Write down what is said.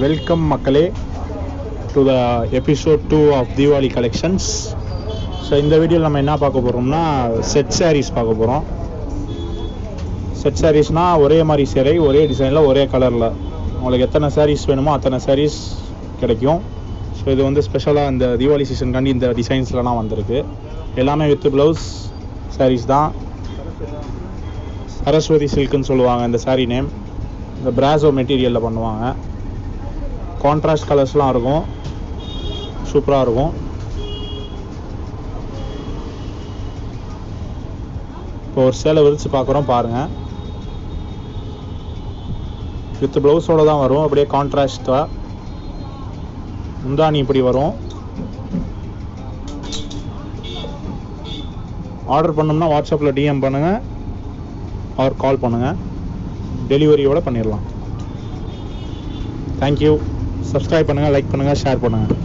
Welcome மக்களே to the episode 2 of Deepavali collections. So இந்த வீடியோவில் நம்ம என்ன பார்க்க போகிறோம்னா செட் சாரீஸ் பார்க்க போகிறோம். செட் சாரீஸ்னால் ஒரே மாதிரி சேரை, ஒரே டிசைனில், ஒரே கலரில் உங்களுக்கு எத்தனை சாரீஸ் வேணுமோ அத்தனை சாரீஸ் கிடைக்கும். ஸோ இது வந்து ஸ்பெஷலாக இந்த தீபாவளி சீசனுக்காண்டி இந்த டிசைன்ஸ்லாம் வந்திருக்கு. எல்லாமே வித் ப்ளவுஸ் சாரீஸ் தான். சரஸ்வதி சில்க்குன்னு சொல்லுவாங்க இந்த சாரீ நேம். இந்த பிராசோ மெட்டீரியலில் பண்ணுவாங்க. கான்ட்ராஸ்ட் கலர்ஸ்லாம் இருக்கும், சூப்பராக இருக்கும். இப்போ ஒரு சேலை விரித்து பார்க்குறோம் பாருங்கள். வித் ப்ளவுஸோடு தான் வரும், அப்படியே கான்ட்ராஸ்டாக. முந்தானி இப்படி வரும். ஆர்டர் பண்ணோம்னா வாட்ஸ்அப்பில் டிஎம் பண்ணுங்கள் ஆர் கால் பண்ணுங்கள், டெலிவரியோடு பண்ணிடலாம். தேங்க்யூ. சப்ஸ்கிரைப் பண்ணுங்கள், லைக் பண்ணுங்கள், ஷேர் பண்ணுங்கள்.